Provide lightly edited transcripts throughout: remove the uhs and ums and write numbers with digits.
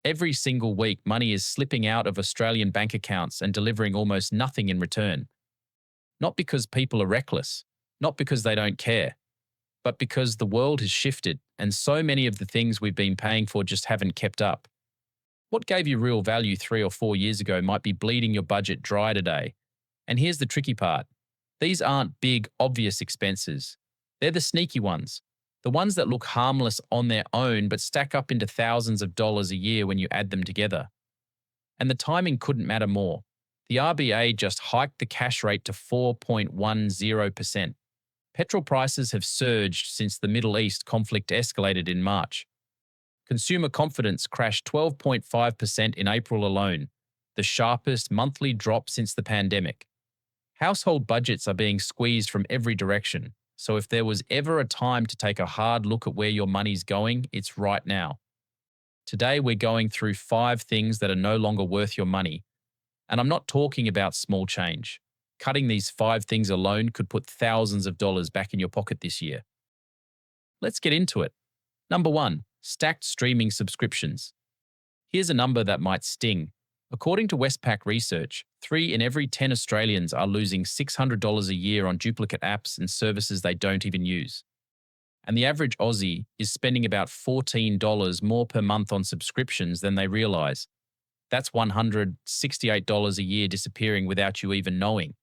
Every single week, money is slipping out of Australian bank accounts and delivering almost nothing in return. Not because people are reckless, not because they don't care, but because the world has shifted and so many of the things we've been paying for just haven't kept up. What gave you real value 3 or 4 years ago might be bleeding your budget dry today. And here's the tricky part. These aren't big, obvious expenses. They're the sneaky ones. The ones that look harmless on their own but stack up into thousands of dollars a year when you add them together. And the timing couldn't matter more. The RBA just hiked the cash rate to 4.10%. Petrol prices have surged since the Middle East conflict escalated in March. Consumer confidence crashed 12.5% in April alone, the sharpest monthly drop since the pandemic. Household budgets are being squeezed from every direction, so if there was ever a time to take a hard look at where your money's going, it's right now. Today, we're going through 5 things that are no longer worth your money. And I'm not talking about small change. Cutting these 5 things alone could put thousands of dollars back in your pocket this year. Let's get into it. Number 1, stacked streaming subscriptions. Here's a number that might sting. According to Westpac research, 3 in every 10 Australians are losing $600 a year on duplicate apps and services they don't even use. And the average Aussie is spending about $14 more per month on subscriptions than they realise. That's $168 a year disappearing without you even knowing.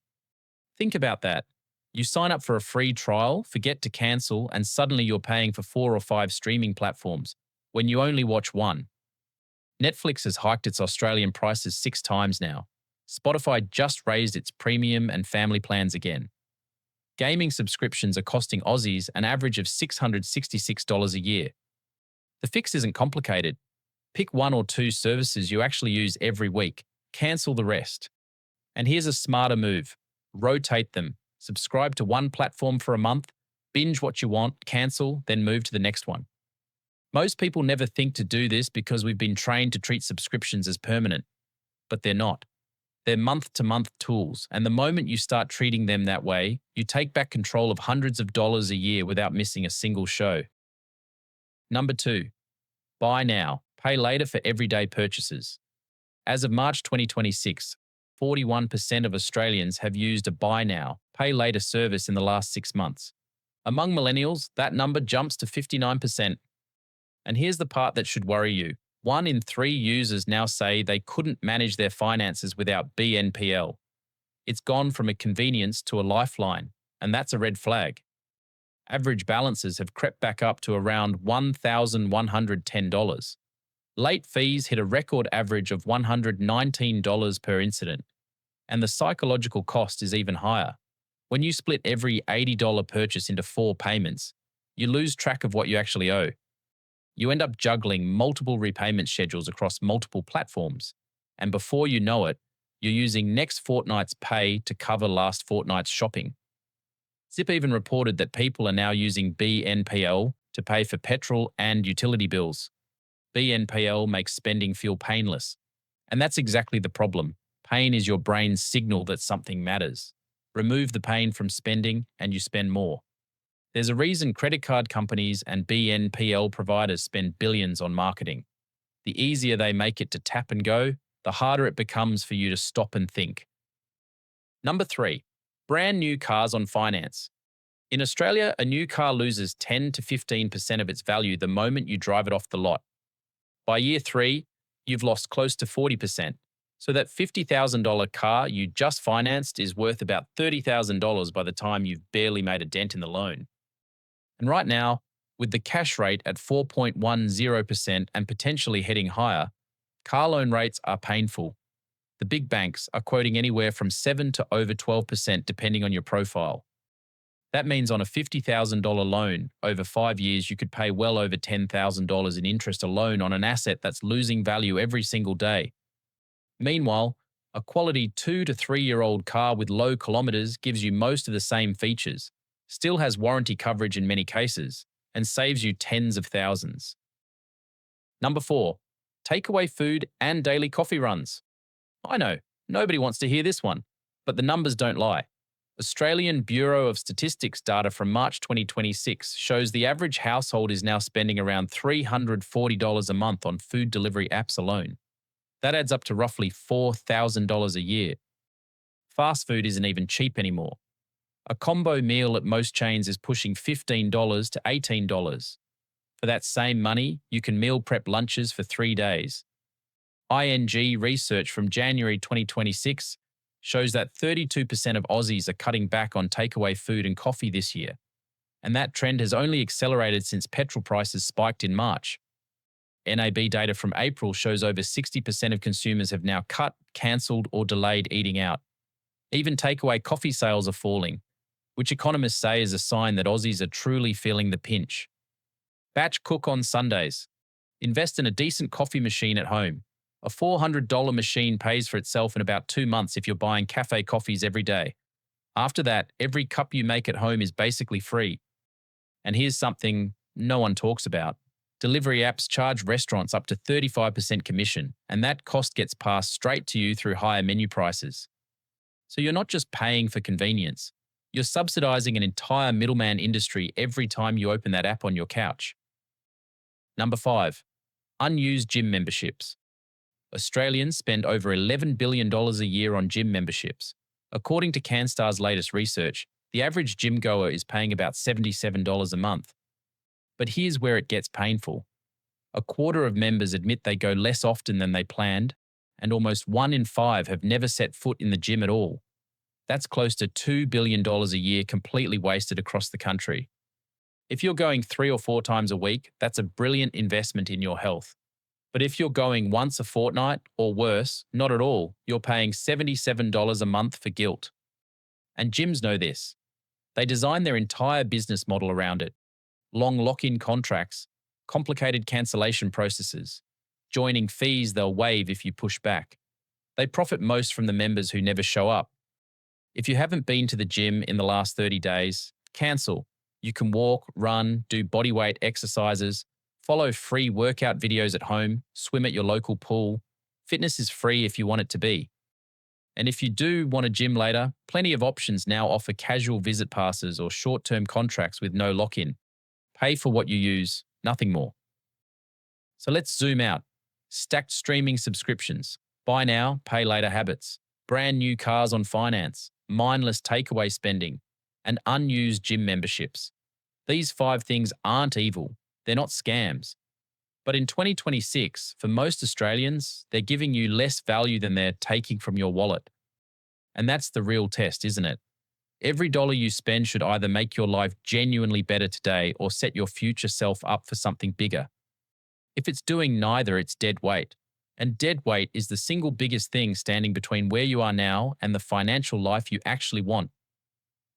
Think about that. You sign up for a free trial, forget to cancel, and suddenly you're paying for 4 or 5 streaming platforms when you only watch one. Netflix has hiked its Australian prices 6 times now. Spotify just raised its premium and family plans again. Gaming subscriptions are costing Aussies an average of $666 a year. The fix isn't complicated. Pick 1 or 2 services you actually use every week. Cancel the rest. And here's a smarter move. Rotate them. Subscribe to one platform for a month, binge what you want, cancel, then move to the next one. Most people never think to do this because we've been trained to treat subscriptions as permanent. But they're not. They're month-to-month tools, and the moment you start treating them that way, you take back control of hundreds of dollars a year without missing a single show. Number 2, buy now, pay later for everyday purchases. As of March 2026, 41% of Australians have used a buy now, pay later service in the last 6 months. Among millennials, that number jumps to 59%. And here's the part that should worry you. 1 in 3 users now say they couldn't manage their finances without BNPL. It's gone from a convenience to a lifeline, and that's a red flag. Average balances have crept back up to around $1,110. Late fees hit a record average of $119 per incident, and the psychological cost is even higher. When you split every $80 purchase into 4 payments, you lose track of what you actually owe. You end up juggling multiple repayment schedules across multiple platforms, and before you know it, you're using next fortnight's pay to cover last fortnight's shopping. Zip even reported that people are now using BNPL to pay for petrol and utility bills. BNPL makes spending feel painless, and that's exactly the problem. Pain is your brain's signal that something matters. Remove the pain from spending and you spend more. There's a reason credit card companies and BNPL providers spend billions on marketing. The easier they make it to tap and go, the harder it becomes for you to stop and think. Number 3, brand new cars on finance. In Australia, a new car loses 10 to 15% of its value the moment you drive it off the lot. By year 3, you've lost close to 40%. So that $50,000 car you just financed is worth about $30,000 by the time you've barely made a dent in the loan. And right now, with the cash rate at 4.10% and potentially heading higher, car loan rates are painful. The big banks are quoting anywhere from 7 to over 12% depending on your profile. That means on a $50,000 loan over 5 years, you could pay well over $10,000 in interest alone on an asset that's losing value every single day. Meanwhile, a quality 2 to 3-year-old car with low kilometers gives you most of the same features, still has warranty coverage in many cases, and saves you tens of thousands. Number 4, takeaway food and daily coffee runs. I know, nobody wants to hear this one, but the numbers don't lie. Australian Bureau of Statistics data from March 2026 shows the average household is now spending around $340 a month on food delivery apps alone. That adds up to roughly $4,000 a year. Fast food isn't even cheap anymore. A combo meal at most chains is pushing $15 to $18. For that same money, you can meal prep lunches for 3 days. ING research from January 2026 shows that 32% of Aussies are cutting back on takeaway food and coffee this year, and that trend has only accelerated since petrol prices spiked in March. NAB data from April shows over 60% of consumers have now cut, cancelled, or delayed eating out. Even takeaway coffee sales are falling, which economists say is a sign that Aussies are truly feeling the pinch. Batch cook on Sundays. Invest in a decent coffee machine at home. A $400 machine pays for itself in about 2 months if you're buying cafe coffees every day. After that, every cup you make at home is basically free. And here's something no one talks about. Delivery apps charge restaurants up to 35% commission, and that cost gets passed straight to you through higher menu prices. So you're not just paying for convenience, you're subsidizing an entire middleman industry every time you open that app on your couch. Number 5. Unused gym memberships. Australians spend over $11 billion a year on gym memberships. According to CanStar's latest research, the average gym goer is paying about $77 a month. But here's where it gets painful. A quarter of members admit they go less often than they planned, and almost 1 in 5 have never set foot in the gym at all. That's close to $2 billion a year completely wasted across the country. If you're going 3 or 4 times a week, that's a brilliant investment in your health. But if you're going once a fortnight, or worse, not at all, you're paying $77 a month for guilt. And gyms know this. They design their entire business model around it. Long lock-in contracts, complicated cancellation processes, joining fees they'll waive if you push back. They profit most from the members who never show up. If you haven't been to the gym in the last 30 days, cancel. You can walk, run, do bodyweight exercises, follow free workout videos at home, swim at your local pool. Fitness is free if you want it to be. And if you do want a gym later, plenty of options now offer casual visit passes or short-term contracts with no lock-in. Pay for what you use, nothing more. So let's zoom out. Stacked streaming subscriptions, buy now, pay later habits, brand new cars on finance, mindless takeaway spending, and unused gym memberships. These 5 things aren't evil. They're not scams. But in 2026, for most Australians, they're giving you less value than they're taking from your wallet. And that's the real test, isn't it? Every dollar you spend should either make your life genuinely better today or set your future self up for something bigger. If it's doing neither, it's dead weight. And dead weight is the single biggest thing standing between where you are now and the financial life you actually want.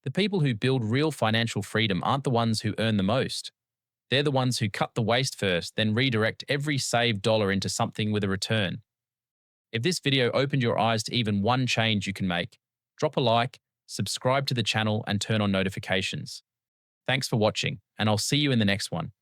The people who build real financial freedom aren't the ones who earn the most. They're the ones who cut the waste first, then redirect every saved dollar into something with a return. If this video opened your eyes to even one change you can make, drop a like, subscribe to the channel, and turn on notifications. Thanks for watching, and I'll see you in the next one.